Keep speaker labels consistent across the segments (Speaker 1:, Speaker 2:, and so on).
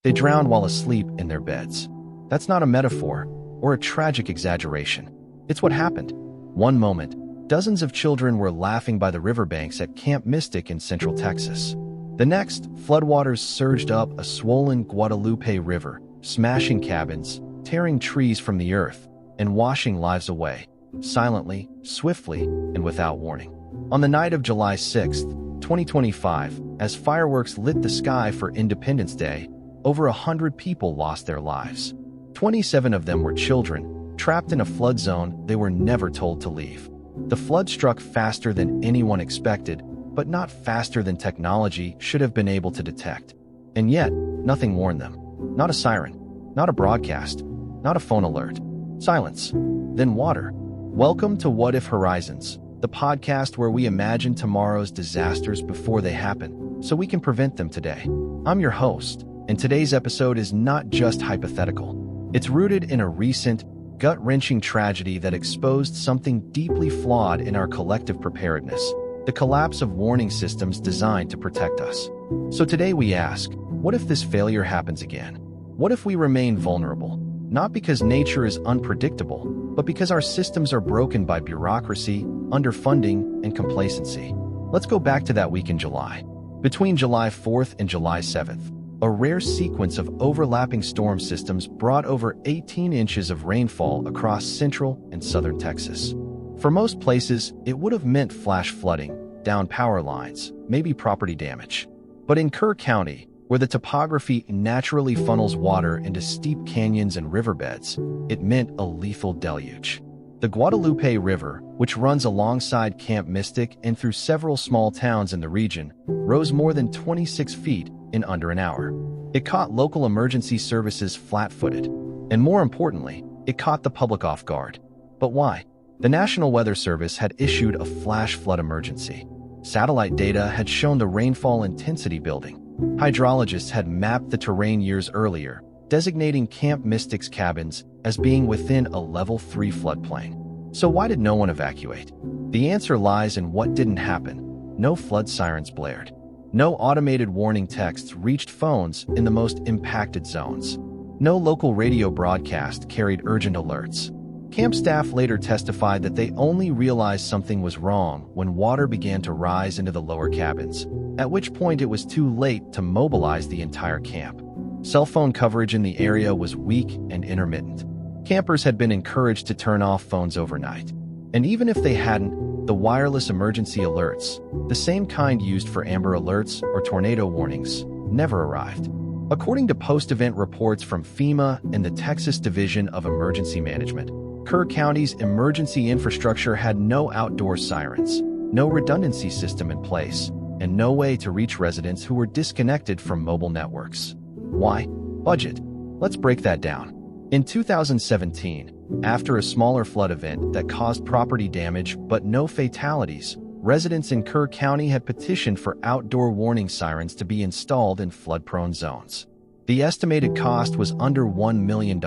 Speaker 1: They drowned while asleep in their beds. That's not a metaphor or a tragic exaggeration. It's what happened. One moment, dozens of children were laughing by the riverbanks at Camp Mystic in central Texas. The next, floodwaters surged up a swollen Guadalupe River, smashing cabins, tearing trees from the earth, and washing lives away, silently, swiftly, and without warning. On the night of July 6, 2025, as fireworks lit the sky for Independence Day, over 100 people lost their lives. 27 of them were children, trapped in a flood zone they were never told to leave. The flood struck faster than anyone expected, but not faster than technology should have been able to detect. And yet, nothing warned them. Not a siren, not a broadcast, not a phone alert. Silence. Then water. Welcome to What If Horizons, the podcast where we imagine tomorrow's disasters before they happen, so we can prevent them today. I'm your host, and today's episode is not just hypothetical. It's rooted in a recent, gut-wrenching tragedy that exposed something deeply flawed in our collective preparedness, the collapse of warning systems designed to protect us. So today we ask, what if this failure happens again? What if we remain vulnerable? Not because nature is unpredictable, but because our systems are broken by bureaucracy, underfunding, and complacency. Let's go back to that week in July. Between July 4th and July 7th, a rare sequence of overlapping storm systems brought over 18 inches of rainfall across central and southern Texas. For most places, it would have meant flash flooding, downed power lines, maybe property damage. But in Kerr County, where the topography naturally funnels water into steep canyons and riverbeds, it meant a lethal deluge. The Guadalupe River, which runs alongside Camp Mystic and through several small towns in the region, rose more than 26 feet in under an hour. It caught local emergency services flat-footed, and more importantly, it caught the public off guard. But why? The National Weather Service had issued a flash flood emergency. Satellite data had shown the rainfall intensity building. Hydrologists had mapped the terrain years earlier, designating Camp Mystic's cabins as being within a level 3 floodplain. So why did no one evacuate? The answer lies in what didn't happen. No flood sirens blared. No automated warning texts reached phones in the most impacted zones. No local radio broadcast carried urgent alerts. Camp staff later testified that they only realized something was wrong when water began to rise into the lower cabins, at which point it was too late to mobilize the entire camp. Cell phone coverage in the area was weak and intermittent. Campers had been encouraged to turn off phones overnight. And even if they hadn't, the wireless emergency alerts, the same kind used for Amber Alerts or tornado warnings, never arrived. According to post-event reports from FEMA and the Texas Division of Emergency Management, Kerr County's emergency infrastructure had no outdoor sirens, no redundancy system in place, and no way to reach residents who were disconnected from mobile networks. Why? Budget. Let's break that down. In 2017, after a smaller flood event that caused property damage but no fatalities, residents in Kerr County had petitioned for outdoor warning sirens to be installed in flood-prone zones. The estimated cost was under $1 million,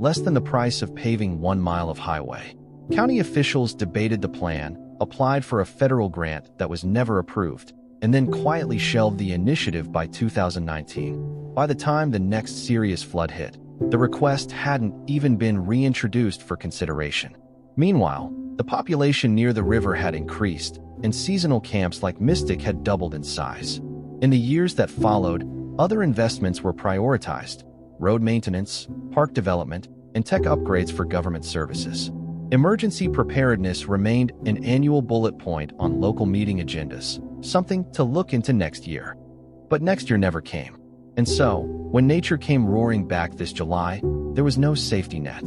Speaker 1: less than the price of paving 1 mile of highway. County officials debated the plan, applied for a federal grant that was never approved, and then quietly shelved the initiative by 2019. By the time the next serious flood hit, the request hadn't even been reintroduced for consideration. Meanwhile, the population near the river had increased, and seasonal camps like Mystic had doubled in size. In the years that followed, other investments were prioritized: road maintenance, park development, and tech upgrades for government services. Emergency preparedness remained an annual bullet point on local meeting agendas, something to look into next year. But next year never came. And so, when nature came roaring back this July, there was no safety net.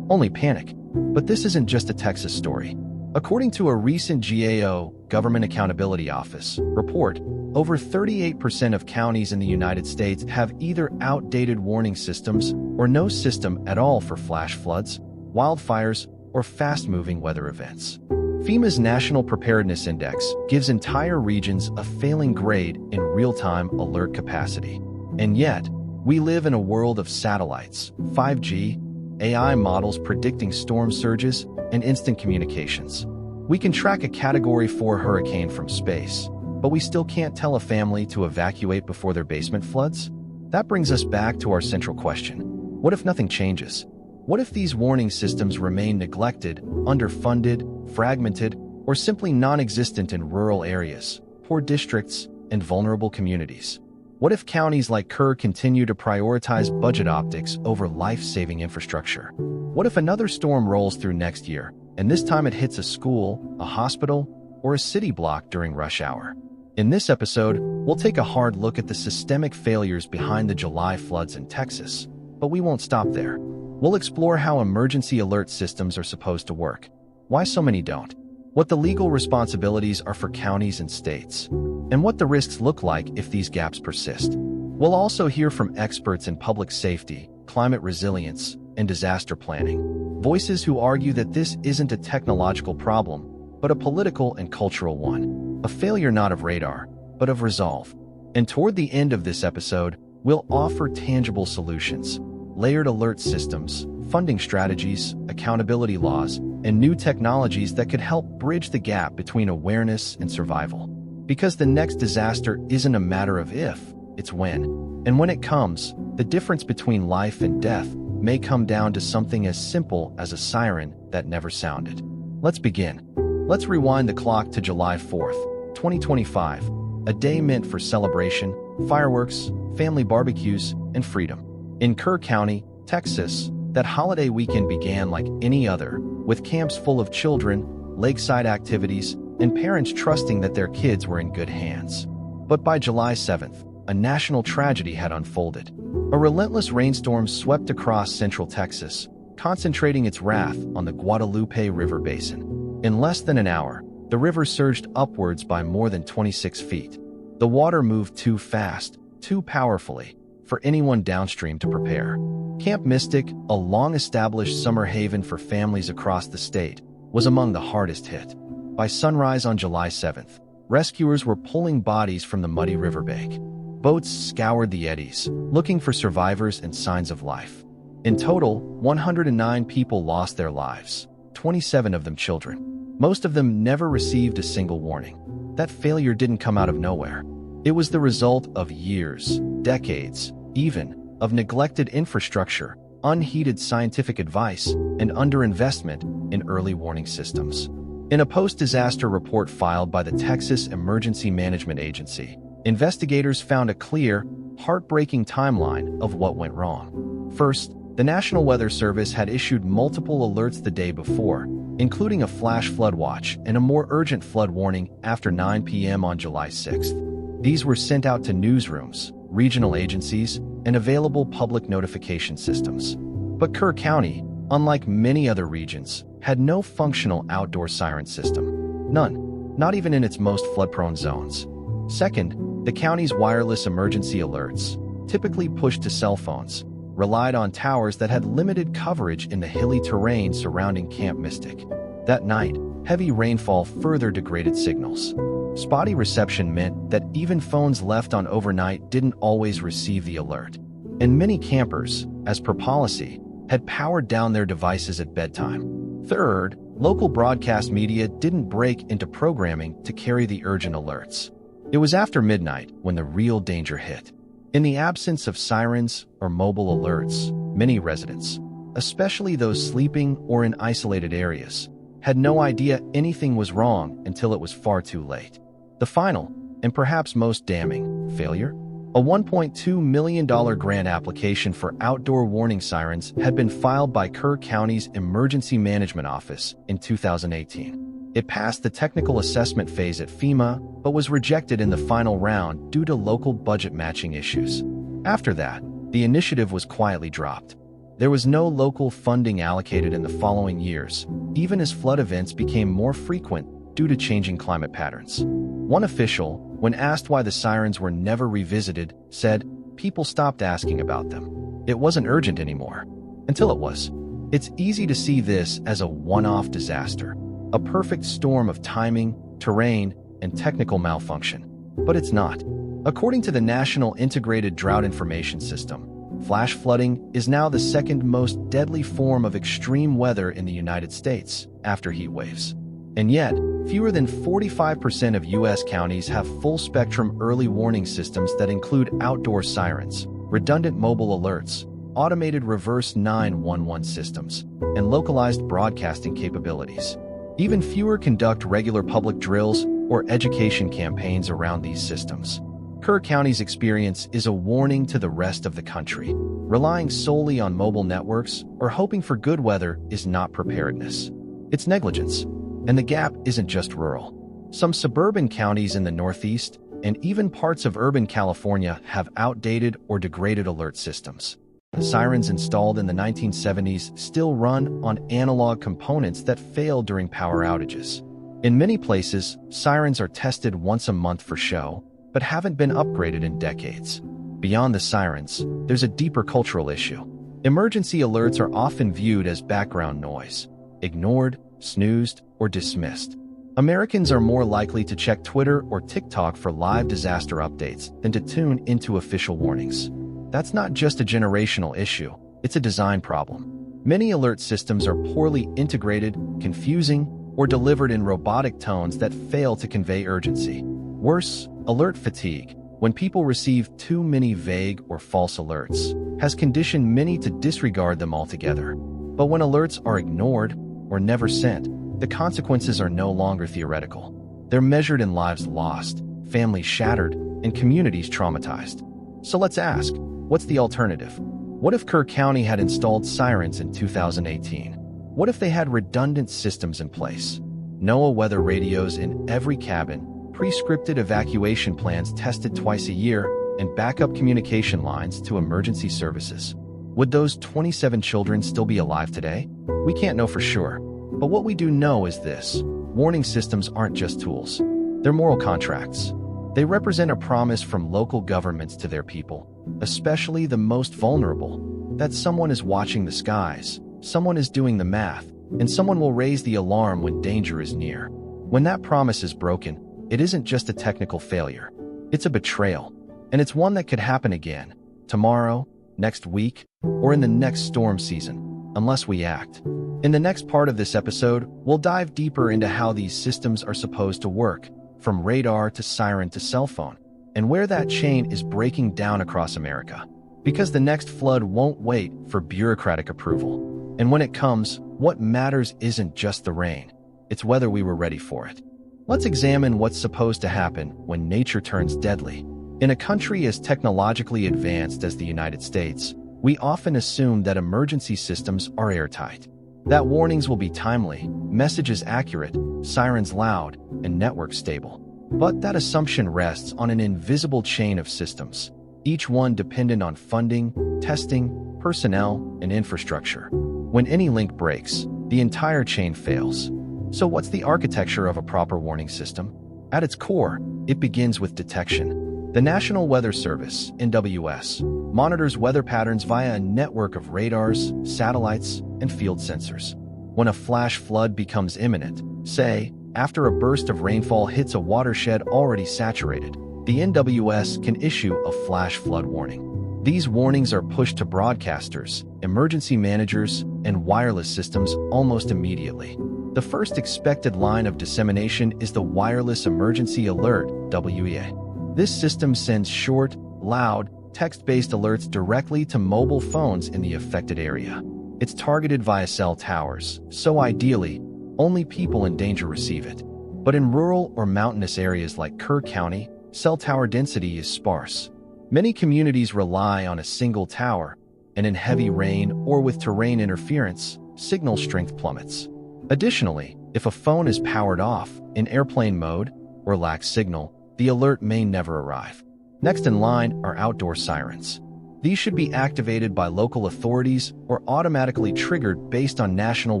Speaker 1: Only panic. But this isn't just a Texas story. According to a recent GAO, Government Accountability Office, report, over 38% of counties in the United States have either outdated warning systems or no system at all for flash floods, wildfires, or fast-moving weather events. FEMA's National Preparedness Index gives entire regions a failing grade in real-time alert capacity. And yet, we live in a world of satellites, 5G, AI models predicting storm surges, and instant communications. We can track a Category 4 hurricane from space, but we still can't tell a family to evacuate before their basement floods? That brings us back to our central question. What if nothing changes? What if these warning systems remain neglected, underfunded, fragmented, or simply non-existent in rural areas, poor districts, and vulnerable communities? What if counties like Kerr continue to prioritize budget optics over life-saving infrastructure? What if another storm rolls through next year, and this time it hits a school, a hospital, or a city block during rush hour? In this episode, we'll take a hard look at the systemic failures behind the July floods in Texas. But we won't stop there. We'll explore how emergency alert systems are supposed to work, why so many don't, what the legal responsibilities are for counties and states, and what the risks look like if these gaps persist. We'll also hear from experts in public safety, climate resilience, and disaster planning, voices who argue that this isn't a technological problem, but a political and cultural one, a failure not of radar, but of resolve. And toward the end of this episode, we'll offer tangible solutions, layered alert systems, funding strategies, accountability laws, and new technologies that could help bridge the gap between awareness and survival. Because the next disaster isn't a matter of if, it's when. And when it comes, the difference between life and death may come down to something as simple as a siren that never sounded. Let's begin. Let's rewind the clock to July 4th, 2025, a day meant for celebration, fireworks, family barbecues, and freedom. In Kerr County, Texas, that holiday weekend began like any other, with camps full of children, lakeside activities, and parents trusting that their kids were in good hands. But by July 7th, a national tragedy had unfolded. A relentless rainstorm swept across central Texas, concentrating its wrath on the Guadalupe River basin. In less than an hour, the river surged upwards by more than 26 feet. The water moved too fast, too powerfully, for anyone downstream to prepare. Camp Mystic, a long-established summer haven for families across the state, was among the hardest hit. By sunrise on July 7th, rescuers were pulling bodies from the muddy riverbank. Boats scoured the eddies, looking for survivors and signs of life. In total, 109 people lost their lives, 27 of them children. Most of them never received a single warning. That failure didn't come out of nowhere. It was the result of years, decades, even, of neglected infrastructure, unheeded scientific advice, and underinvestment in early warning systems. In a post-disaster report filed by the Texas Emergency Management Agency, investigators found a clear, heartbreaking timeline of what went wrong. First, the National Weather Service had issued multiple alerts the day before, including a flash flood watch and a more urgent flood warning after 9 p.m. on July 6th. These were sent out to newsrooms, regional agencies, and available public notification systems. But Kerr County, unlike many other regions, had no functional outdoor siren system. None, not even in its most flood-prone zones. Second, the county's wireless emergency alerts, typically pushed to cell phones, relied on towers that had limited coverage in the hilly terrain surrounding Camp Mystic. That night, heavy rainfall further degraded signals. Spotty reception meant that even phones left on overnight didn't always receive the alert. And many campers, as per policy, had powered down their devices at bedtime. Third, local broadcast media didn't break into programming to carry the urgent alerts. It was after midnight when the real danger hit. In the absence of sirens or mobile alerts, many residents, especially those sleeping or in isolated areas, had no idea anything was wrong until it was far too late. The final, and perhaps most damning, failure? A $1.2 million grant application for outdoor warning sirens had been filed by Kerr County's Emergency Management Office in 2018. It passed the technical assessment phase at FEMA, but was rejected in the final round due to local budget matching issues. After that, the initiative was quietly dropped. There was no local funding allocated in the following years, even as flood events became more frequent due to changing climate patterns. One official, when asked why the sirens were never revisited, said, "People stopped asking about them. It wasn't urgent anymore." Until it was. It's easy to see this as a one-off disaster, a perfect storm of timing, terrain, and technical malfunction. But it's not. According to the National Integrated Drought Information System, flash flooding is now the second most deadly form of extreme weather in the United States, after heat waves. And yet, fewer than 45% of U.S. counties have full-spectrum early warning systems that include outdoor sirens, redundant mobile alerts, automated reverse 911 systems, and localized broadcasting capabilities. Even fewer conduct regular public drills or education campaigns around these systems. Kerr County's experience is a warning to the rest of the country. Relying solely on mobile networks or hoping for good weather is not preparedness. It's negligence. And the gap isn't just rural. Some suburban counties in the Northeast and even parts of urban California have outdated or degraded alert systems. The sirens installed in the 1970s still run on analog components that fail during power outages. In many places, sirens are tested once a month for show, but haven't been upgraded in decades. Beyond the sirens, there's a deeper cultural issue. Emergency alerts are often viewed as background noise, ignored, snoozed, or dismissed. Americans are more likely to check Twitter or TikTok for live disaster updates than to tune into official warnings. That's not just a generational issue, it's a design problem. Many alert systems are poorly integrated, confusing, or delivered in robotic tones that fail to convey urgency. Worse, alert fatigue, when people receive too many vague or false alerts, has conditioned many to disregard them altogether. But when alerts are ignored or never sent, the consequences are no longer theoretical. They're measured in lives lost, families shattered, and communities traumatized. So let's ask, what's the alternative? What if Kerr County had installed sirens in 2018? What if they had redundant systems in place? NOAA weather radios in every cabin, pre-scripted evacuation plans tested twice a year, and backup communication lines to emergency services. Would those 27 children still be alive today? We can't know for sure. But what we do know is this: warning systems aren't just tools. They're moral contracts. They represent a promise from local governments to their people, especially the most vulnerable, that someone is watching the skies, someone is doing the math, and someone will raise the alarm when danger is near. When that promise is broken, it isn't just a technical failure. It's a betrayal, and it's one that could happen again, tomorrow, next week, or in the next storm season, unless we act. In the next part of this episode, we'll dive deeper into how these systems are supposed to work, from radar to siren to cell phone, and where that chain is breaking down across America. Because the next flood won't wait for bureaucratic approval. And when it comes, what matters isn't just the rain, it's whether we were ready for it. Let's examine what's supposed to happen when nature turns deadly. In a country as technologically advanced as the United States, we often assume that emergency systems are airtight, that warnings will be timely, messages accurate, sirens loud, and networks stable. But that assumption rests on an invisible chain of systems, each one dependent on funding, testing, personnel, and infrastructure. When any link breaks, the entire chain fails. So what's the architecture of a proper warning system? At its core, it begins with detection. The National Weather Service, NWS, monitors weather patterns via a network of radars, satellites, and field sensors. When a flash flood becomes imminent, say, after a burst of rainfall hits a watershed already saturated, the NWS can issue a flash flood warning. These warnings are pushed to broadcasters, emergency managers, and wireless systems almost immediately. The first expected line of dissemination is the Wireless Emergency Alert, WEA. This system sends short, loud, text-based alerts directly to mobile phones in the affected area. It's targeted via cell towers, so ideally, only people in danger receive it. But in rural or mountainous areas like Kerr County, cell tower density is sparse. Many communities rely on a single tower, and in heavy rain or with terrain interference, signal strength plummets. Additionally, if a phone is powered off, in airplane mode, or lacks signal, the alert may never arrive. Next in line are outdoor sirens. These should be activated by local authorities or automatically triggered based on National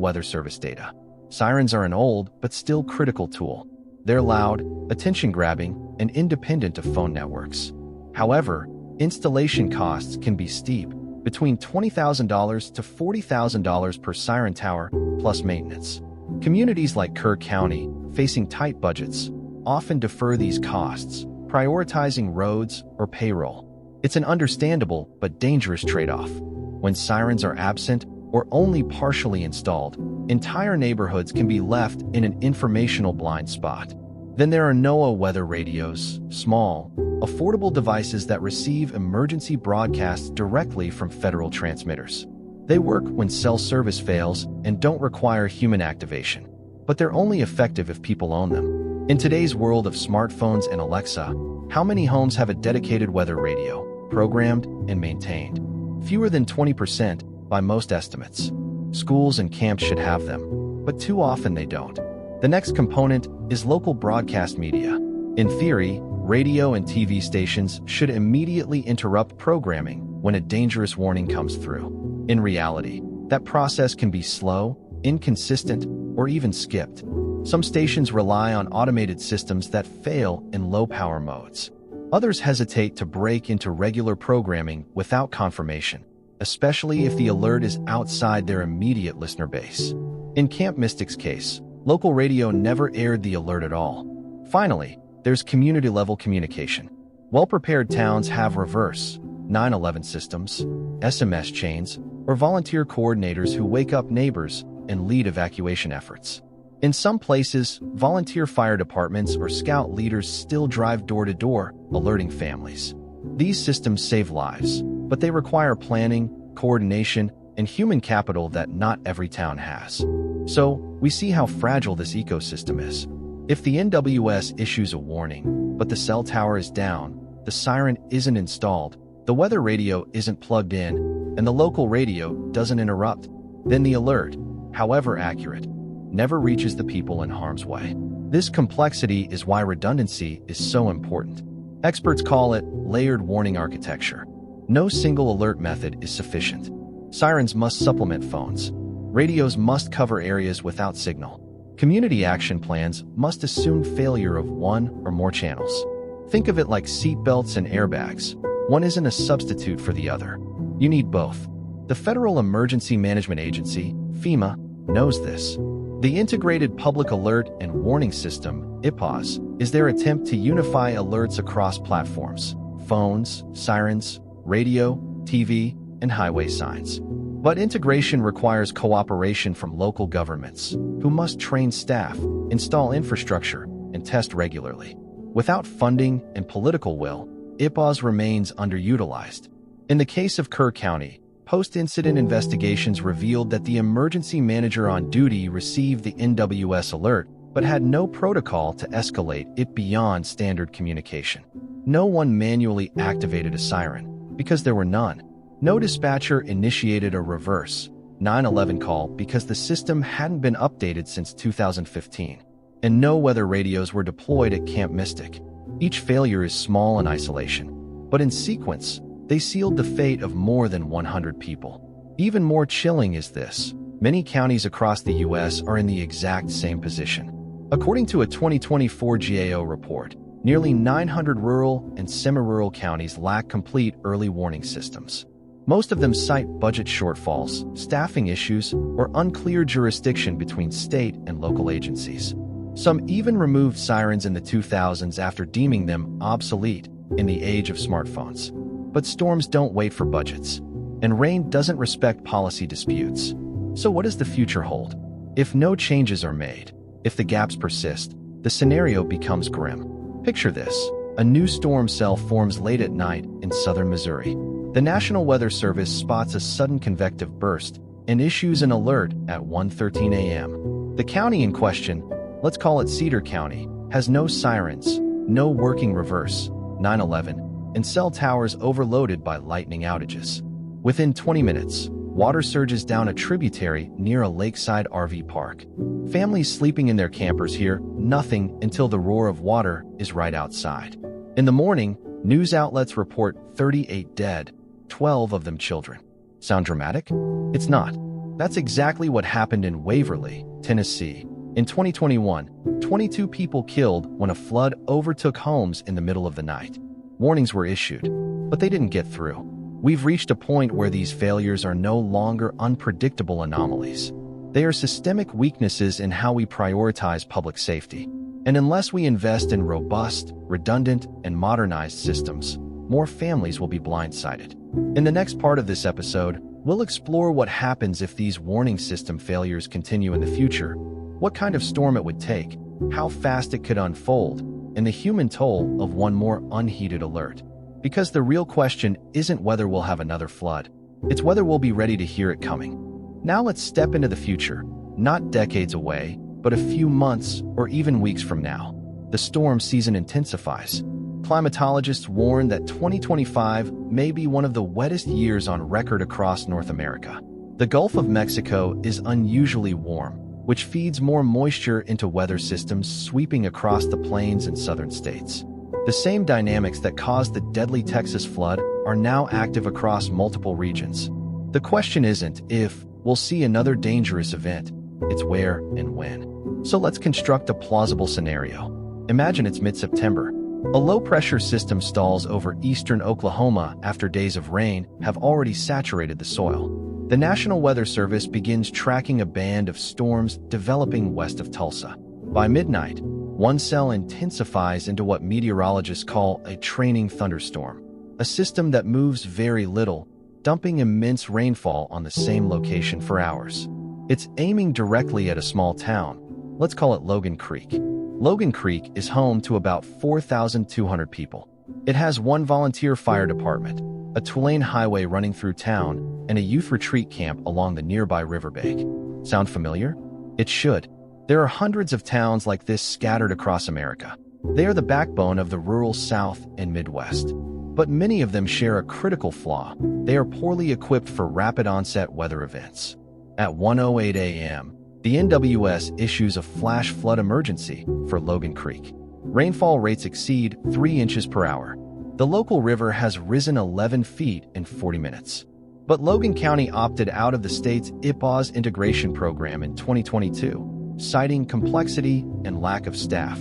Speaker 1: Weather Service data. Sirens are an old but still critical tool. They're loud, attention-grabbing, and independent of phone networks. However, installation costs can be steep, between $20,000 to $40,000 per siren tower, plus maintenance. Communities like Kerr County, facing tight budgets, often defer these costs, prioritizing roads or payroll. It's an understandable but dangerous trade-off. When sirens are absent or only partially installed, entire neighborhoods can be left in an informational blind spot. Then there are NOAA weather radios, small, affordable devices that receive emergency broadcasts directly from federal transmitters. They work when cell service fails and don't require human activation, but they're only effective if people own them. In today's world of smartphones and Alexa, how many homes have a dedicated weather radio, programmed and maintained? Fewer than 20% by most estimates. Schools and camps should have them, but too often they don't. The next component is local broadcast media. In theory, radio and TV stations should immediately interrupt programming when a dangerous warning comes through. In reality, that process can be slow, inconsistent, or even skipped. Some stations rely on automated systems that fail in low-power modes. Others hesitate to break into regular programming without confirmation, especially if the alert is outside their immediate listener base. In Camp Mystic's case, local radio never aired the alert at all. Finally, there's community-level communication. Well-prepared towns have reverse 911 systems, SMS chains, or volunteer coordinators who wake up neighbors and lead evacuation efforts. In some places, volunteer fire departments or scout leaders still drive door-to-door, alerting families. These systems save lives, but they require planning, coordination, and human capital that not every town has. So, we see how fragile this ecosystem is. If the NWS issues a warning, but the cell tower is down, the siren isn't installed, the weather radio isn't plugged in, and the local radio doesn't interrupt, then the alert, however accurate, never reaches the people in harm's way. This complexity is why redundancy is so important. Experts call it layered warning architecture. No single alert method is sufficient. Sirens must supplement phones. Radios must cover areas without signal. Community action plans must assume failure of one or more channels. Think of it like seat belts and airbags. One isn't a substitute for the other. You need both. The Federal Emergency Management Agency, FEMA, knows this. The Integrated Public Alert and Warning System, IPAWS, is their attempt to unify alerts across platforms: phones, sirens, radio, TV, and highway signs. But integration requires cooperation from local governments, who must train staff, install infrastructure, and test regularly. Without funding and political will, IPAWS remains underutilized. In the case of Kerr County, post-incident investigations revealed that the emergency manager on duty received the NWS alert, but had no protocol to escalate it beyond standard communication. No one manually activated a siren, because there were none. No dispatcher initiated a reverse 911 call because the system hadn't been updated since 2015. And no weather radios were deployed at Camp Mystic. Each failure is small in isolation, but in sequence, they sealed the fate of more than 100 people. Even more chilling is this: many counties across the U.S. are in the exact same position. According to a 2024 GAO report, nearly 900 rural and semi-rural counties lack complete early warning systems. Most of them cite budget shortfalls, staffing issues, or unclear jurisdiction between state and local agencies. Some even removed sirens in the 2000s after deeming them obsolete in the age of smartphones. But storms don't wait for budgets, and rain doesn't respect policy disputes. So what does the future hold? If no changes are made, if the gaps persist, the scenario becomes grim. Picture this: a new storm cell forms late at night in southern Missouri. The National Weather Service spots a sudden convective burst and issues an alert at 1:13 a.m. The county in question, let's call it Cedar County, has no sirens, no working reverse 911, and cell towers overloaded by lightning outages. Within 20 minutes, water surges down a tributary near a lakeside RV park. Families sleeping in their campers hear nothing until the roar of water is right outside. In the morning, news outlets report 38 dead, 12 of them children. Sound dramatic? It's not. That's exactly what happened in Waverly, Tennessee. In 2021, 22 people killed when a flood overtook homes in the middle of the night. Warnings were issued, but they didn't get through. We've reached a point where these failures are no longer unpredictable anomalies. They are systemic weaknesses in how we prioritize public safety. And unless we invest in robust, redundant, and modernized systems, more families will be blindsided. In the next part of this episode, we'll explore what happens if these warning system failures continue in the future, what kind of storm it would take, how fast it could unfold, and the human toll of one more unheeded alert. Because the real question isn't whether we'll have another flood, it's whether we'll be ready to hear it coming. Now let's step into the future, not decades away, but a few months or even weeks from now. The storm season intensifies. Climatologists warn that 2025 may be one of the wettest years on record across North America. The Gulf of Mexico is unusually warm, which feeds more moisture into weather systems sweeping across the plains and southern states. The same dynamics that caused the deadly Texas flood are now active across multiple regions. The question isn't if we'll see another dangerous event, it's where and when. So let's construct a plausible scenario. Imagine it's mid-September. A low-pressure system stalls over eastern Oklahoma after days of rain have already saturated the soil. The National Weather Service begins tracking a band of storms developing west of Tulsa. By midnight, one cell intensifies into what meteorologists call a training thunderstorm, a system that moves very little, dumping immense rainfall on the same location for hours. It's aiming directly at a small town. Let's call it Logan Creek. Logan Creek is home to about 4,200 people. It has one volunteer fire department, a two-lane highway running through town, and a youth retreat camp along the nearby riverbank. Sound familiar? It should. There are hundreds of towns like this scattered across America. They are the backbone of the rural South and Midwest. But many of them share a critical flaw. They are poorly equipped for rapid-onset weather events. At 1:08 a.m., the NWS issues a flash flood emergency for Logan Creek. Rainfall rates exceed 3 inches per hour. The local river has risen 11 feet in 40 minutes. But Logan County opted out of the state's IPAWS integration program in 2022, citing complexity and lack of staff.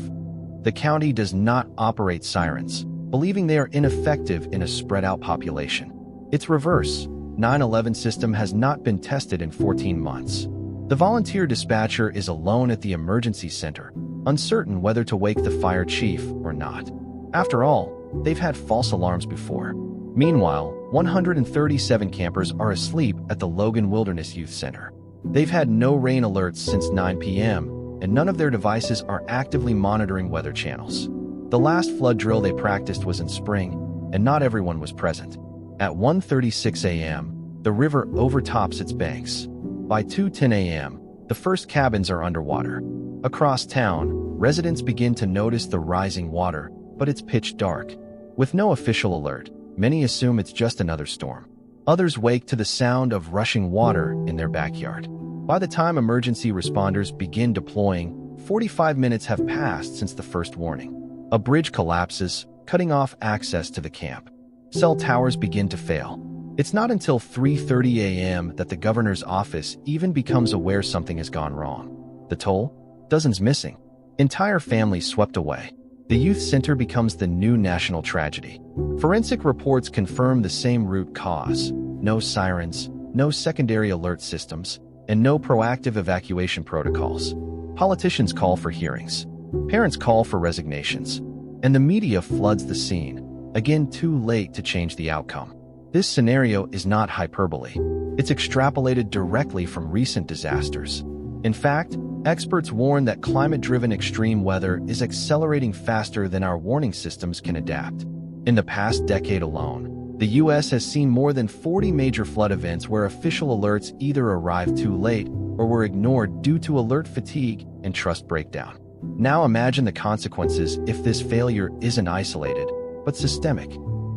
Speaker 1: The county does not operate sirens, believing they are ineffective in a spread-out population. Its reverse, 911 system has not been tested in 14 months. The volunteer dispatcher is alone at the emergency center, uncertain whether to wake the fire chief or not. After all, they've had false alarms before. Meanwhile, 137 campers are asleep at the Logan Wilderness Youth Center. They've had no rain alerts since 9 p.m., and none of their devices are actively monitoring weather channels. The last flood drill they practiced was in spring, and not everyone was present. At 1:36 a.m., the river overtops its banks. By 2:10 a.m., the first cabins are underwater. Across town, residents begin to notice the rising water, but it's pitch dark. With no official alert, many assume it's just another storm. Others wake to the sound of rushing water in their backyard. By the time emergency responders begin deploying, 45 minutes have passed since the first warning. A bridge collapses, cutting off access to the camp. Cell towers begin to fail. It's not until 3:30 a.m. that the governor's office even becomes aware something has gone wrong. The toll? Dozens missing. Entire families swept away. The youth center becomes the new national tragedy. Forensic reports confirm the same root cause. No sirens, no secondary alert systems, and no proactive evacuation protocols. Politicians call for hearings. Parents call for resignations. And the media floods the scene, again too late to change the outcome. This scenario is not hyperbole. It's extrapolated directly from recent disasters. In fact, experts warn that climate-driven extreme weather is accelerating faster than our warning systems can adapt. In the past decade alone, the U.S. has seen more than 40 major flood events where official alerts either arrived too late or were ignored due to alert fatigue and trust breakdown. Now imagine the consequences if this failure isn't isolated, but systemic.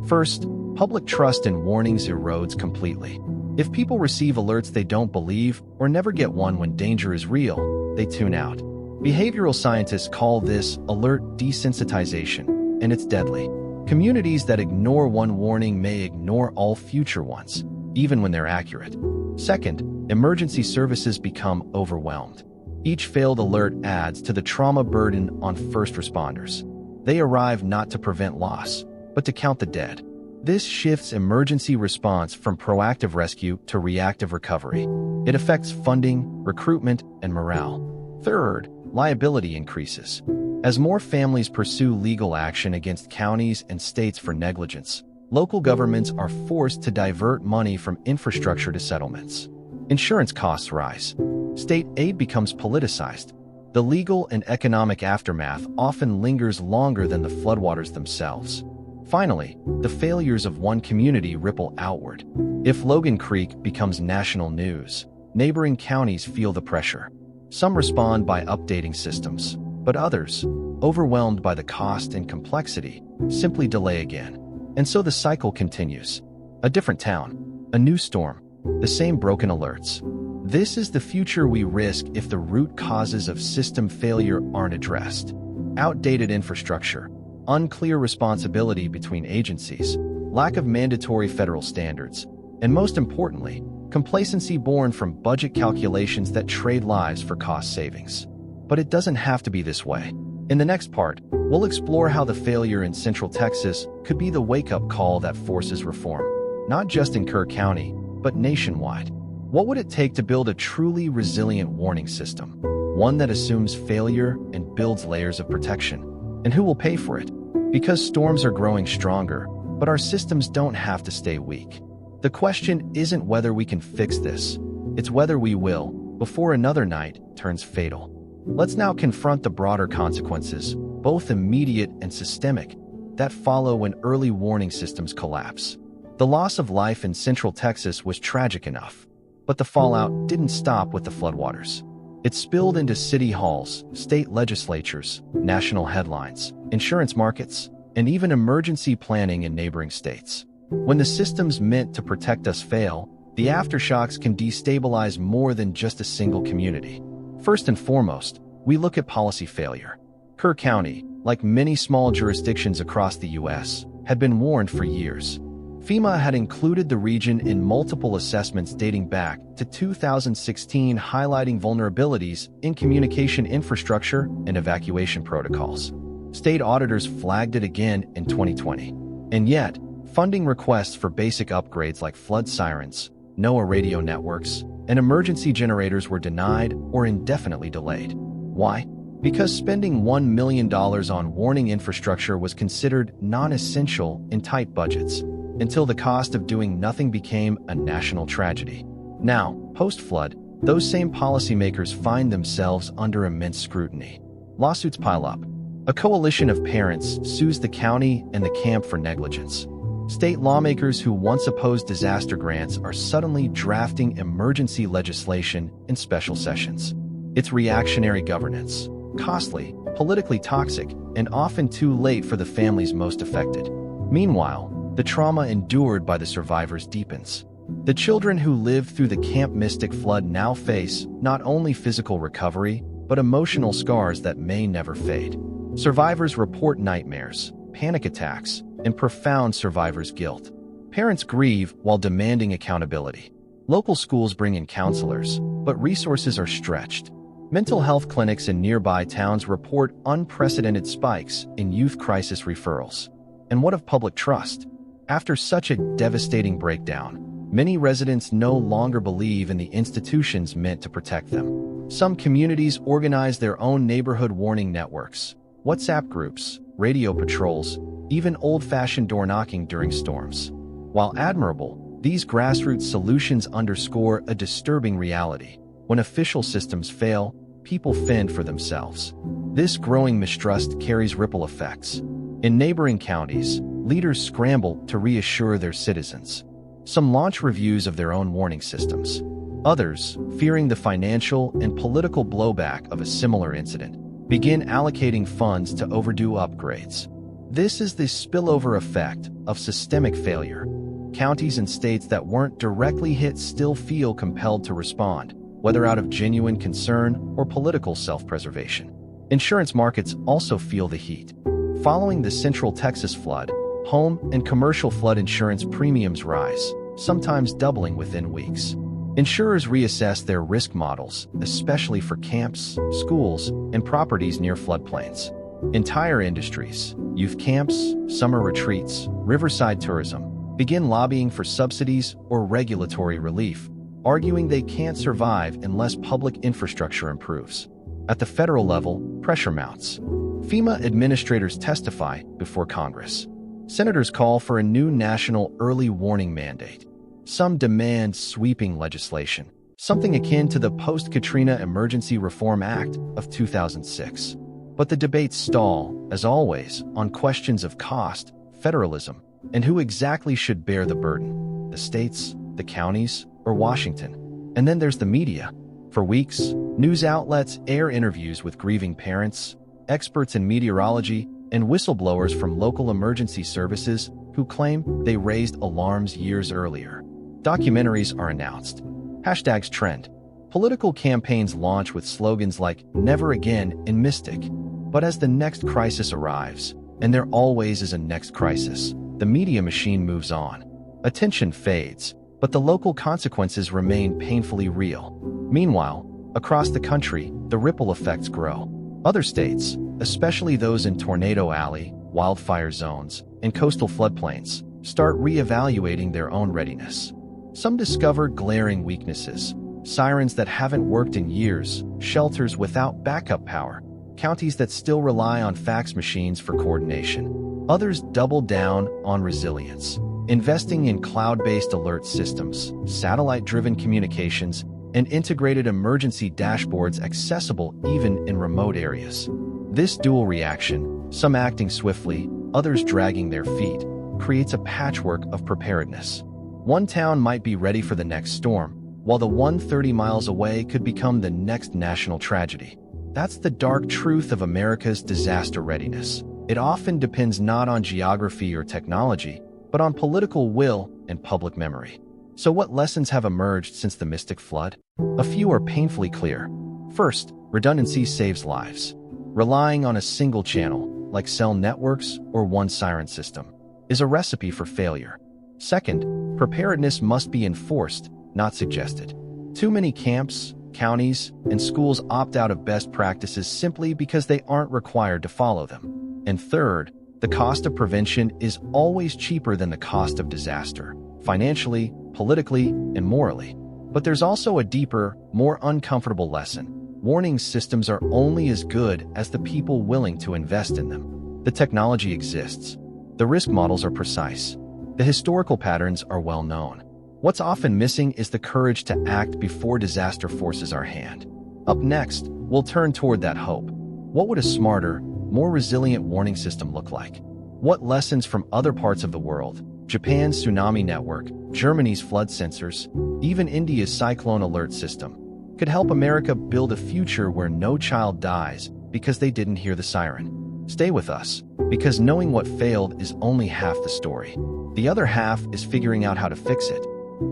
Speaker 1: First, public trust in warnings erodes completely. If people receive alerts they don't believe or never get one when danger is real, they tune out. Behavioral scientists call this alert desensitization, and it's deadly. Communities that ignore one warning may ignore all future ones, even when they're accurate. Second, emergency services become overwhelmed. Each failed alert adds to the trauma burden on first responders. They arrive not to prevent loss, but to count the dead. This shifts emergency response from proactive rescue to reactive recovery. It affects funding, recruitment, and morale. Third, liability increases. As more families pursue legal action against counties and states for negligence, local governments are forced to divert money from infrastructure to settlements. Insurance costs rise. State aid becomes politicized. The legal and economic aftermath often lingers longer than the floodwaters themselves. Finally, the failures of one community ripple outward. If Logan Creek becomes national news, neighboring counties feel the pressure. Some respond by updating systems, but others, overwhelmed by the cost and complexity, simply delay again. And so the cycle continues. A different town, a new storm, the same broken alerts. This is the future we risk if the root causes of system failure aren't addressed. Outdated infrastructure, unclear responsibility between agencies, lack of mandatory federal standards, and most importantly, complacency born from budget calculations that trade lives for cost savings. But it doesn't have to be this way. In the next part, we'll explore how the failure in Central Texas could be the wake-up call that forces reform, not just in Kerr County, but nationwide. What would it take to build a truly resilient warning system? One that assumes failure and builds layers of protection. And who will pay for it? Because storms are growing stronger, but our systems don't have to stay weak. The question isn't whether we can fix this, it's whether we will, before another night turns fatal. Let's now confront the broader consequences, both immediate and systemic, that follow when early warning systems collapse. The loss of life in Central Texas was tragic enough, but the fallout didn't stop with the floodwaters. It spilled into city halls, state legislatures, national headlines, insurance markets, and even emergency planning in neighboring states. When the systems meant to protect us fail, the aftershocks can destabilize more than just a single community. First and foremost, we look at policy failure. Kerr County, like many small jurisdictions across the U.S., had been warned for years. FEMA had included the region in multiple assessments dating back to 2016, highlighting vulnerabilities in communication infrastructure and evacuation protocols. State auditors flagged it again in 2020. And yet, funding requests for basic upgrades like flood sirens, NOAA radio networks, and emergency generators were denied or indefinitely delayed. Why? Because spending $1 million on warning infrastructure was considered non-essential in tight budgets, until the cost of doing nothing became a national tragedy. Now, post-flood, those same policymakers find themselves under immense scrutiny. Lawsuits pile up. A coalition of parents sues the county and the camp for negligence. State lawmakers who once opposed disaster grants are suddenly drafting emergency legislation in special sessions. It's reactionary governance, costly, politically toxic, and often too late for the families most affected. Meanwhile, the trauma endured by the survivors deepens. The children who lived through the Camp Mystic flood now face not only physical recovery, but emotional scars that may never fade. Survivors report nightmares, panic attacks, and profound survivor's guilt. Parents grieve while demanding accountability. Local schools bring in counselors, but resources are stretched. Mental health clinics in nearby towns report unprecedented spikes in youth crisis referrals. And what of public trust? After such a devastating breakdown, many residents no longer believe in the institutions meant to protect them. Some communities organize their own neighborhood warning networks, WhatsApp groups, radio patrols, even old-fashioned door-knocking during storms. While admirable, these grassroots solutions underscore a disturbing reality. When official systems fail, people fend for themselves. This growing mistrust carries ripple effects. In neighboring counties, leaders scramble to reassure their citizens. Some launch reviews of their own warning systems. Others, fearing the financial and political blowback of a similar incident, begin allocating funds to overdue upgrades. This is the spillover effect of systemic failure. Counties and states that weren't directly hit still feel compelled to respond, whether out of genuine concern or political self-preservation. Insurance markets also feel the heat. Following the Central Texas flood, home and commercial flood insurance premiums rise, sometimes doubling within weeks. Insurers reassess their risk models, especially for camps, schools, and properties near floodplains. Entire industries, youth camps, summer retreats, riverside tourism, begin lobbying for subsidies or regulatory relief, arguing they can't survive unless public infrastructure improves. At the federal level, pressure mounts. FEMA administrators testify before Congress. Senators call for a new national early warning mandate. Some demand sweeping legislation. something akin to the Post-Katrina Emergency Reform Act of 2006. But the debates stall, as always, on questions of cost, federalism, and who exactly should bear the burden: the states, the counties, or Washington. And then there's the media. For weeks, news outlets air interviews with grieving parents, experts in meteorology, and whistleblowers from local emergency services who claim they raised alarms years earlier. Documentaries are announced. Hashtags trend. Political campaigns launch with slogans like "Never Again" and "Mystic." But as the next crisis arrives, and there always is a next crisis, the media machine moves on. Attention fades, but the local consequences remain painfully real. Meanwhile, across the country, the ripple effects grow. Other states, especially those in Tornado Alley, wildfire zones, and coastal floodplains, start re-evaluating their own readiness. Some discover glaring weaknesses: sirens that haven't worked in years, shelters without backup power, counties that still rely on fax machines for coordination. Others double down on resilience, investing in cloud-based alert systems, satellite-driven communications, and integrated emergency dashboards accessible even in remote areas. This dual reaction, some acting swiftly, others dragging their feet, creates a patchwork of preparedness. One town might be ready for the next storm, while the one 30 miles away could become the next national tragedy. That's the dark truth of America's disaster readiness. It often depends not on geography or technology, but on political will and public memory. So what lessons have emerged since the Mystic Flood? A few are painfully clear. First, redundancy saves lives. Relying on a single channel, like cell networks or one siren system, is a recipe for failure. Second, preparedness must be enforced, not suggested. Too many camps, counties, and schools opt out of best practices simply because they aren't required to follow them. And third, the cost of prevention is always cheaper than the cost of disaster, financially, politically, and morally. But there's also a deeper, more uncomfortable lesson. Warning systems are only as good as the people willing to invest in them. The technology exists. The risk models are precise. The historical patterns are well known. What's often missing is the courage to act before disaster forces our hand. Up next, we'll turn toward that hope. What would a smarter, more resilient warning system look like? What lessons from other parts of the world, Japan's tsunami network, Germany's flood sensors, even India's cyclone alert system, could help America build a future where no child dies because they didn't hear the siren? Stay with us, because knowing what failed is only half the story. The other half is figuring out how to fix it.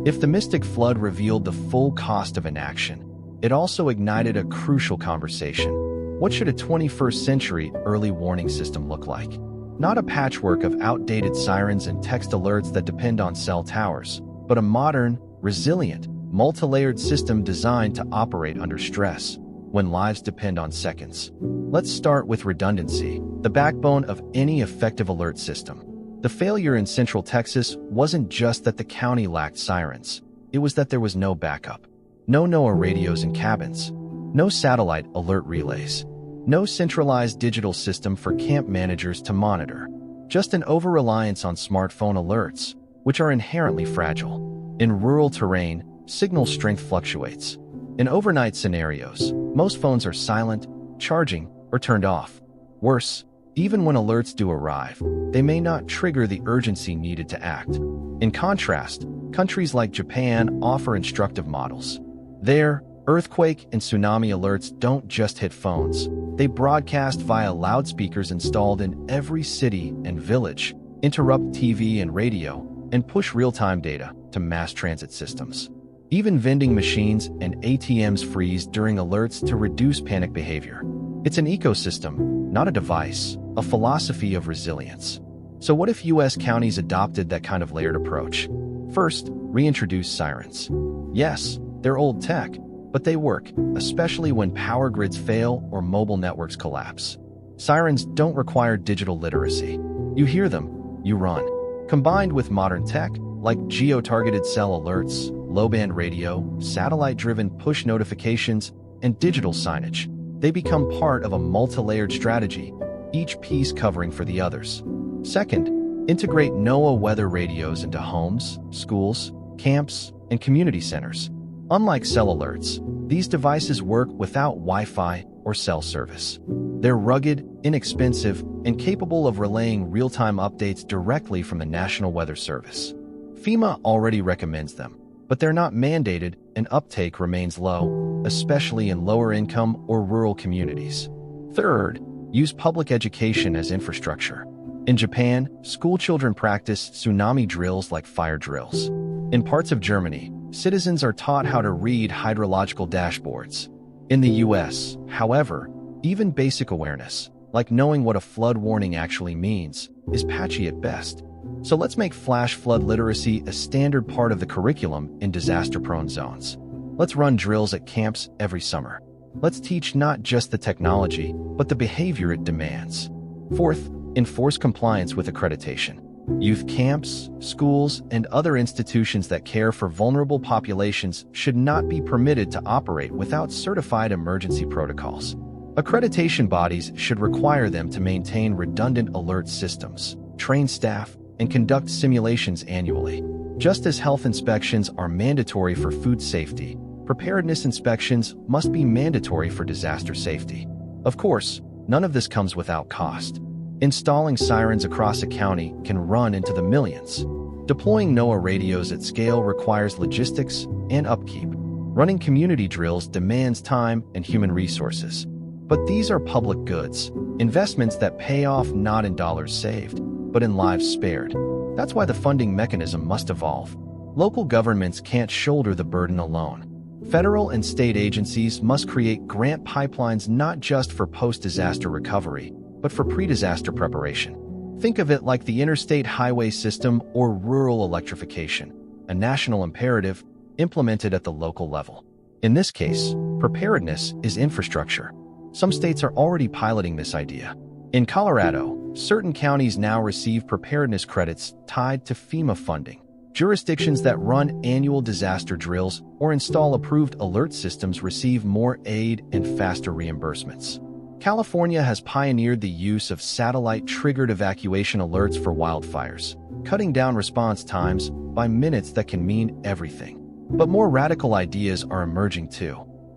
Speaker 1: If the Mystic Flood revealed the full cost of inaction, it also ignited a crucial conversation. What should a 21st century early warning system look like? Not a patchwork of outdated sirens and text alerts that depend on cell towers, but a modern, resilient, multi-layered system designed to operate under stress, when lives depend on seconds. Let's start with redundancy, the backbone of any effective alert system. The failure in Central Texas wasn't just that the county lacked sirens. It was that there was no backup. No NOAA radios in cabins. No satellite alert relays. No centralized digital system for camp managers to monitor. Just an over-reliance on smartphone alerts, which are inherently fragile. In rural terrain, signal strength fluctuates. In overnight scenarios, most phones are silent, charging, or turned off. Worse, even when alerts do arrive, they may not trigger the urgency needed to act. In contrast, countries like Japan offer instructive models. There, earthquake and tsunami alerts don't just hit phones. They broadcast via loudspeakers installed in every city and village, interrupt TV and radio, and push real-time data to mass transit systems. Even vending machines and ATMs freeze during alerts to reduce panic behavior. It's an ecosystem, not a device, a philosophy of resilience. So what if U.S. counties adopted that kind of layered approach? First, reintroduce sirens. Yes, they're old tech, but they work, especially when power grids fail or mobile networks collapse. Sirens don't require digital literacy. You hear them, you run. Combined with modern tech, like geo-targeted cell alerts, low-band radio, satellite-driven push notifications, and digital signage, they become part of a multi-layered strategy, each piece covering for the others. Second, integrate NOAA weather radios into homes, schools, camps, and community centers. Unlike cell alerts, these devices work without Wi-Fi or cell service. They're rugged, inexpensive, and capable of relaying real-time updates directly from the National Weather Service. FEMA already recommends them, but they're not mandated and uptake remains low, especially in lower-income or rural communities. Third, use public education as infrastructure. In Japan, schoolchildren practice tsunami drills like fire drills. In parts of Germany, citizens are taught how to read hydrological dashboards. In the US, however, even basic awareness, like knowing what a flood warning actually means, is patchy at best. So let's make flash flood literacy a standard part of the curriculum in disaster-prone zones. Let's run drills at camps every summer. Let's teach not just the technology, but the behavior it demands. Fourth, enforce compliance with accreditation. Youth camps, schools, and other institutions that care for vulnerable populations should not be permitted to operate without certified emergency protocols. Accreditation bodies should require them to maintain redundant alert systems, train staff, and conduct simulations annually. Just as health inspections are mandatory for food safety, preparedness inspections must be mandatory for disaster safety. Of course, none of this comes without cost. Installing sirens across a county can run into the millions. Deploying NOAA radios at scale requires logistics and upkeep. Running community drills demands time and human resources. But these are public goods, investments that pay off not in dollars saved, but in lives spared. That's why the funding mechanism must evolve. Local governments can't shoulder the burden alone. Federal and state agencies must create grant pipelines not just for post-disaster recovery, but for pre-disaster preparation. Think of it like the interstate highway system or rural electrification, a national imperative implemented at the local level. In this case, preparedness is infrastructure. Some states are already piloting this idea. In Colorado, certain counties now receive preparedness credits tied to FEMA funding. Jurisdictions that run annual disaster drills or install approved alert systems receive more aid and faster reimbursements. California has pioneered the use of satellite-triggered evacuation alerts for wildfires, cutting down response times by minutes that can mean everything. But more radical ideas are emerging too.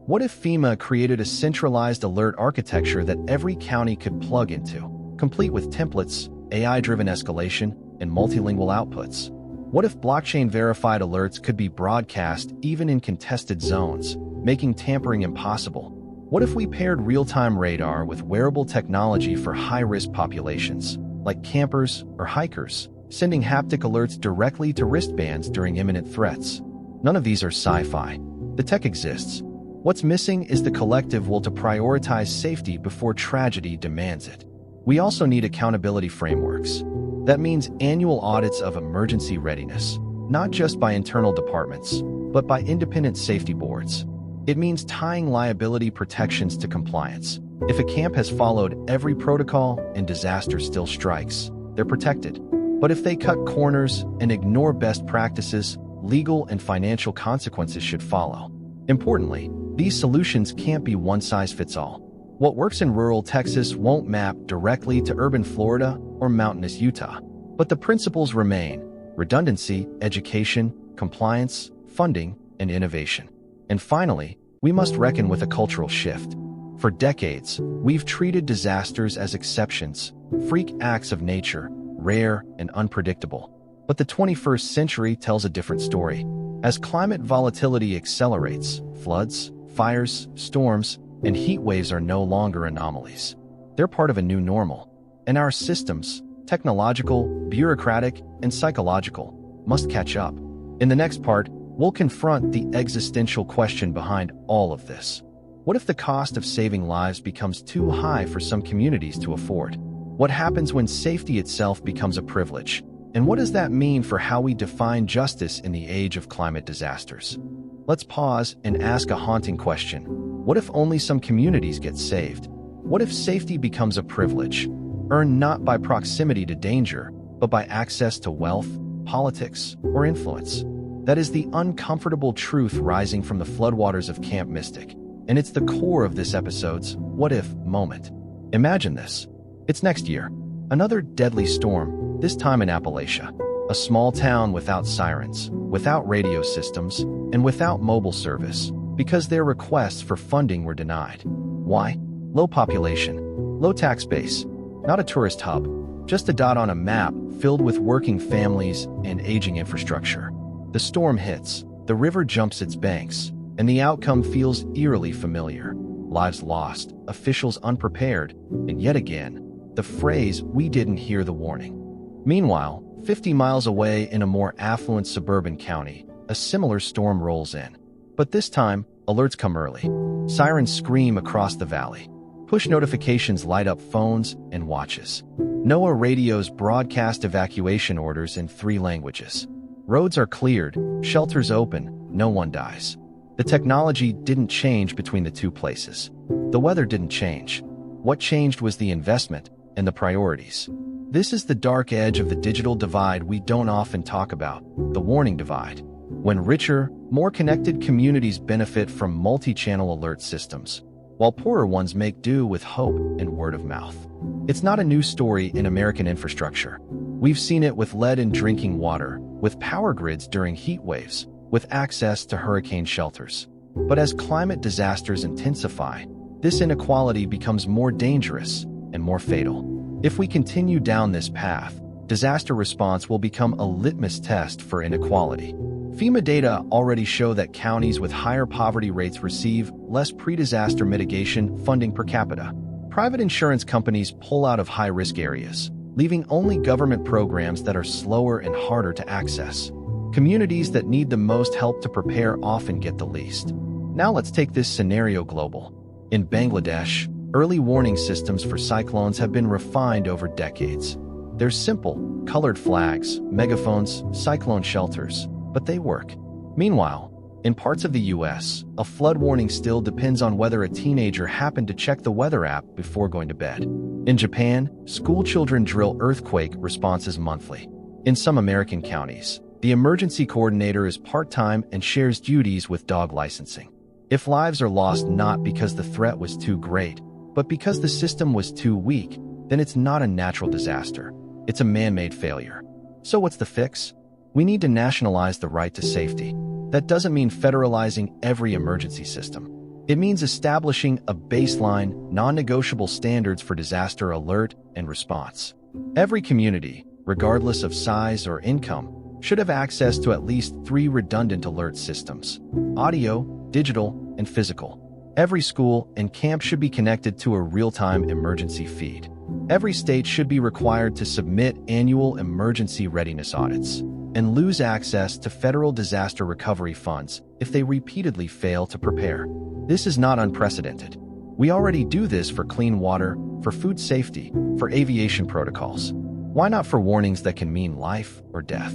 Speaker 1: What if FEMA created a centralized alert architecture that every county could plug into, complete with templates, AI-driven escalation, and multilingual outputs? What if blockchain-verified alerts could be broadcast even in contested zones, making tampering impossible? What if we paired real-time radar with wearable technology for high-risk populations, like campers or hikers, sending haptic alerts directly to wristbands during imminent threats? None of these are sci-fi. The tech exists. What's missing is the collective will to prioritize safety before tragedy demands it. We also need accountability frameworks. That means annual audits of emergency readiness, not just by internal departments, but by independent safety boards. It means tying liability protections to compliance. If a camp has followed every protocol and disaster still strikes, they're protected. But if they cut corners and ignore best practices, legal and financial consequences should follow. Importantly, these solutions can't be one-size-fits-all. What works in rural Texas won't map directly to urban Florida or mountainous Utah. But the principles remain: redundancy, education, compliance, funding, and innovation. And finally, we must reckon with a cultural shift. For decades, we've treated disasters as exceptions, freak acts of nature, rare and unpredictable. But the 21st century tells a different story. As climate volatility accelerates, floods, fires, storms, and heat waves are no longer anomalies. They're part of a new normal. And our systems, technological, bureaucratic, and psychological, must catch up. In the next part, we'll confront the existential question behind all of this. What if the cost of saving lives becomes too high for some communities to afford? What happens when safety itself becomes a privilege? And what does that mean for how we define justice in the age of climate disasters? Let's pause and ask a haunting question. What if only some communities get saved? What if safety becomes a privilege, earned not by proximity to danger, but by access to wealth, politics, or influence? That is the uncomfortable truth rising from the floodwaters of Camp Mystic, and it's the core of this episode's What If moment. Imagine this. It's next year. Another deadly storm, this time in Appalachia. A small town without sirens, without radio systems, and without mobile service, because their requests for funding were denied. Why? Low population, low tax base, not a tourist hub, just a dot on a map filled with working families and aging infrastructure. The storm hits, the river jumps its banks, and the outcome feels eerily familiar. Lives lost, officials unprepared, and yet again, the phrase, "we didn't hear the warning." Meanwhile, 50 miles away in a more affluent suburban county, a similar storm rolls in. But this time, alerts come early. Sirens scream across the valley. Push notifications light up phones and watches. NOAA radios broadcast evacuation orders in 3 languages. Roads are cleared, shelters open, no one dies. The technology didn't change between the 2 places. The weather didn't change. What changed was the investment and the priorities. This is the dark edge of the digital divide we don't often talk about, the warning divide. When richer, more connected communities benefit from multi-channel alert systems, while poorer ones make do with hope and word of mouth. It's not a new story in American infrastructure. We've seen it with lead in drinking water, with power grids during heat waves, with access to hurricane shelters. But as climate disasters intensify, this inequality becomes more dangerous and more fatal. If we continue down this path, disaster response will become a litmus test for inequality. FEMA data already show that counties with higher poverty rates receive less pre-disaster mitigation funding per capita. Private insurance companies pull out of high-risk areas, leaving only government programs that are slower and harder to access. Communities that need the most help to prepare often get the least. Now let's take this scenario global. In Bangladesh, early warning systems for cyclones have been refined over decades. They're simple, colored flags, megaphones, cyclone shelters, but they work. Meanwhile, in parts of the US, a flood warning still depends on whether a teenager happened to check the weather app before going to bed. In Japan, school children drill earthquake responses monthly. In some American counties, the emergency coordinator is part-time and shares duties with dog licensing. If lives are lost not because the threat was too great, but because the system was too weak, then it's not a natural disaster. It's a man-made failure. So what's the fix? We need to nationalize the right to safety. That doesn't mean federalizing every emergency system. It means establishing a baseline, non-negotiable standards for disaster alert and response. Every community, regardless of size or income, should have access to at least 3 redundant alert systems: audio, digital, and physical. Every school and camp should be connected to a real-time emergency feed. Every state should be required to submit annual emergency readiness audits and lose access to federal disaster recovery funds if they repeatedly fail to prepare. This is not unprecedented. We already do this for clean water, for food safety, for aviation protocols. Why not for warnings that can mean life or death?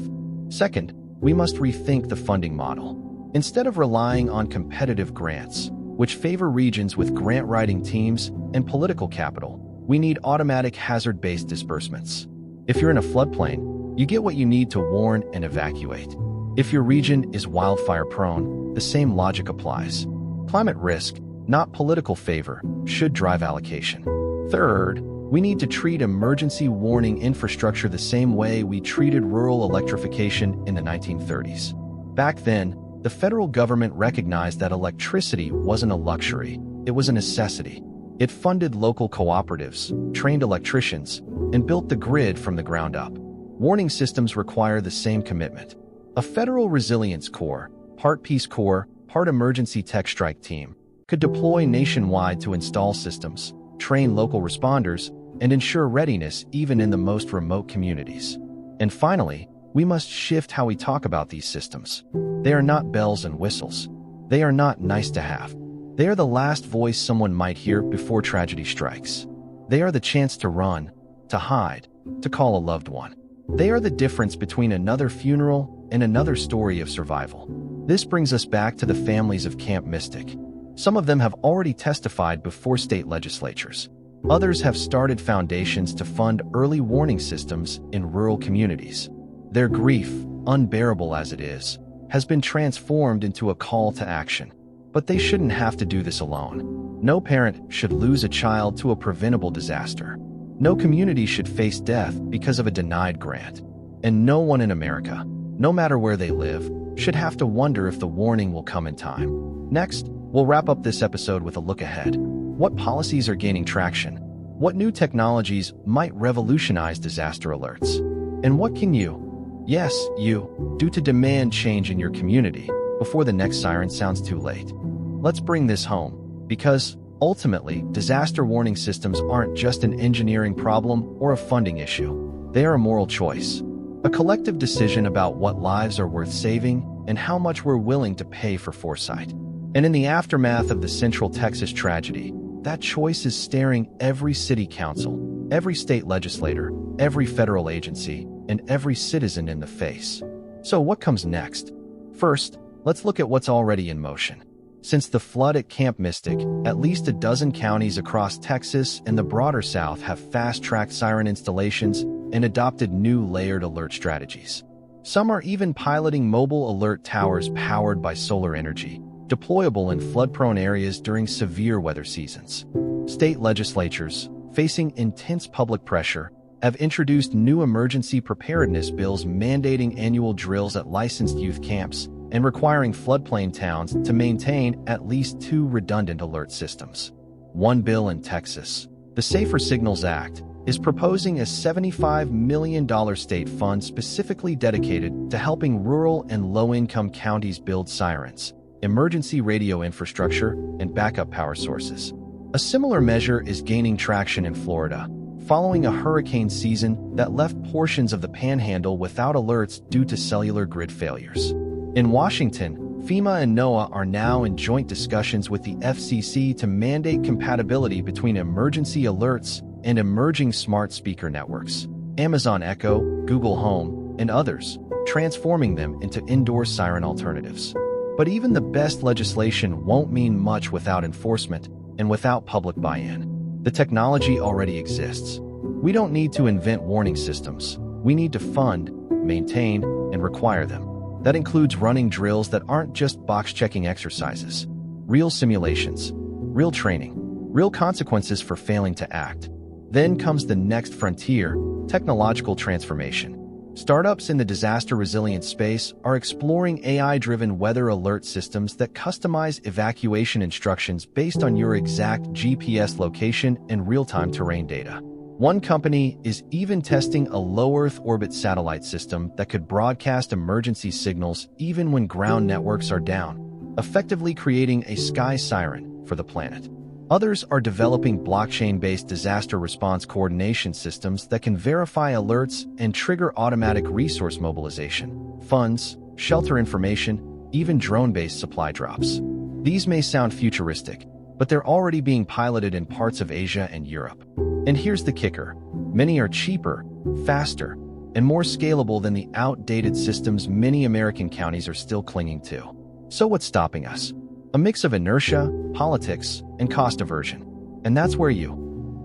Speaker 1: Second, we must rethink the funding model. Instead of relying on competitive grants, which favor regions with grant-writing teams and political capital, we need automatic hazard-based disbursements. If you're in a floodplain, you get what you need to warn and evacuate. If your region is wildfire-prone, the same logic applies. Climate risk, not political favor, should drive allocation. Third, we need to treat emergency warning infrastructure the same way we treated rural electrification in the 1930s. Back then, the federal government recognized that electricity wasn't a luxury, it was a necessity. It funded local cooperatives, trained electricians, and built the grid from the ground up. Warning systems require the same commitment. A federal resilience corps, part Peace Corps, part emergency tech strike team, could deploy nationwide to install systems, train local responders, and ensure readiness even in the most remote communities. And finally, we must shift how we talk about these systems. They are not bells and whistles. They are not nice to have. They are the last voice someone might hear before tragedy strikes. They are the chance to run, to hide, to call a loved one. They are the difference between another funeral and another story of survival. This brings us back to the families of Camp Mystic. Some of them have already testified before state legislatures. Others have started foundations to fund early warning systems in rural communities. Their grief, unbearable as it is, has been transformed into a call to action. But they shouldn't have to do this alone. No parent should lose a child to a preventable disaster. No community should face death because of a denied grant. And no one in America, no matter where they live, should have to wonder if the warning will come in time. Next, we'll wrap up this episode with a look ahead. What policies are gaining traction? What new technologies might revolutionize disaster alerts? And what can you, yes, you, do to demand change in your community before the next siren sounds too late? Let's bring this home, because ultimately, disaster warning systems aren't just an engineering problem or a funding issue. They are a moral choice, a collective decision about what lives are worth saving and how much we're willing to pay for foresight. And in the aftermath of the Central Texas tragedy, that choice is staring every city council, every state legislator, every federal agency, and every citizen in the face. So what comes next? First, let's look at what's already in motion. Since the flood at Camp Mystic, at least a dozen counties across Texas and the broader South have fast-tracked siren installations and adopted new layered alert strategies. Some are even piloting mobile alert towers powered by solar energy, deployable in flood-prone areas during severe weather seasons. State legislatures, facing intense public pressure, have introduced new emergency preparedness bills mandating annual drills at licensed youth camps and requiring floodplain towns to maintain at least 2 redundant alert systems. One bill in Texas, the Safer Signals Act, is proposing a $75 million state fund specifically dedicated to helping rural and low-income counties build sirens, emergency radio infrastructure, and backup power sources. A similar measure is gaining traction in Florida, following a hurricane season that left portions of the Panhandle without alerts due to cellular grid failures. In Washington, FEMA and NOAA are now in joint discussions with the FCC to mandate compatibility between emergency alerts and emerging smart speaker networks, Amazon Echo, Google Home, and others, transforming them into indoor siren alternatives. But even the best legislation won't mean much without enforcement and without public buy-in. The technology already exists. We don't need to invent warning systems. We need to fund, maintain, and require them. That includes running drills that aren't just box-checking exercises. Real simulations, real training, real consequences for failing to act. Then comes the next frontier, technological transformation. Startups in the disaster resilience space are exploring AI-driven weather alert systems that customize evacuation instructions based on your exact GPS location and real-time terrain data. One company is even testing a low-Earth orbit satellite system that could broadcast emergency signals even when ground networks are down, effectively creating a sky siren for the planet. Others are developing blockchain-based disaster response coordination systems that can verify alerts and trigger automatic resource mobilization, funds, shelter information, even drone-based supply drops. These may sound futuristic, but they're already being piloted in parts of Asia and Europe. And here's the kicker. Many are cheaper, faster, and more scalable than the outdated systems many American counties are still clinging to. So what's stopping us? A mix of inertia, politics, and cost aversion. And that's where you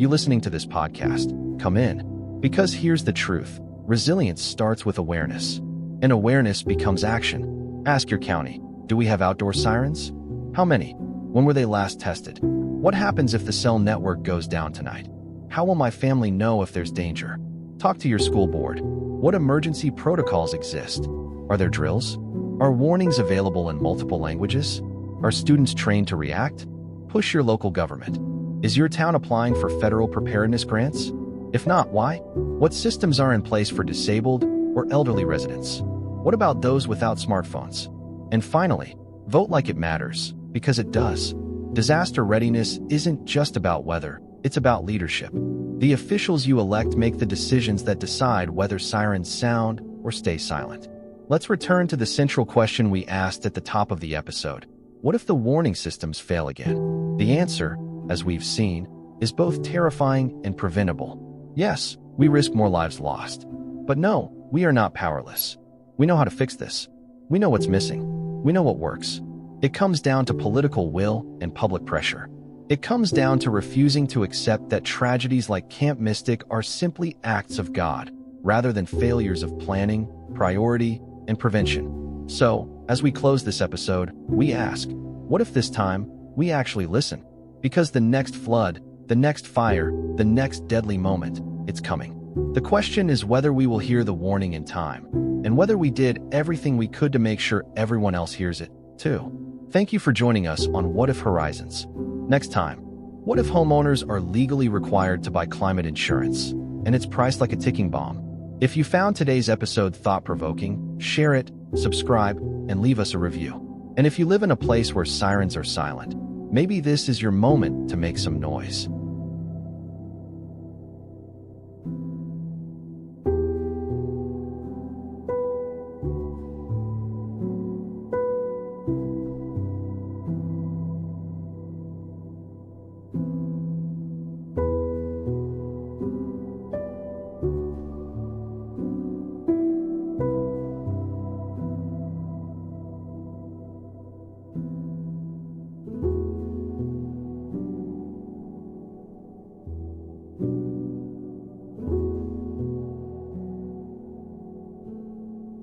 Speaker 1: listening to this podcast, come in. Because here's the truth. Resilience starts with awareness. And awareness becomes action. Ask your county, do we have outdoor sirens? How many? When were they last tested? What happens if the cell network goes down tonight? How will my family know if there's danger? Talk to your school board. What emergency protocols exist? Are there drills? Are warnings available in multiple languages? Are students trained to react? Push your local government. Is your town applying for federal preparedness grants? If not, why? What systems are in place for disabled or elderly residents? What about those without smartphones? And finally, vote like it matters, because it does. Disaster readiness isn't just about weather, it's about leadership. The officials you elect make the decisions that decide whether sirens sound or stay silent. Let's return to the central question we asked at the top of the episode. What if the warning systems fail again? The answer, as we've seen, is both terrifying and preventable. Yes, we risk more lives lost. But no, we are not powerless. We know how to fix this. We know what's missing. We know what works. It comes down to political will and public pressure. It comes down to refusing to accept that tragedies like Camp Mystic are simply acts of God, rather than failures of planning, priority, and prevention. So, as we close this episode, we ask, what if this time we actually listen? Because the next flood, the next fire, the next deadly moment, it's coming. The question is whether we will hear the warning in time, and whether we did everything we could to make sure everyone else hears it, too. Thank you for joining us on What If Horizons. Next time, what if homeowners are legally required to buy climate insurance, and it's priced like a ticking bomb? If you found today's episode thought-provoking, share it, subscribe, and leave us a review. And if you live in a place where sirens are silent, maybe this is your moment to make some noise.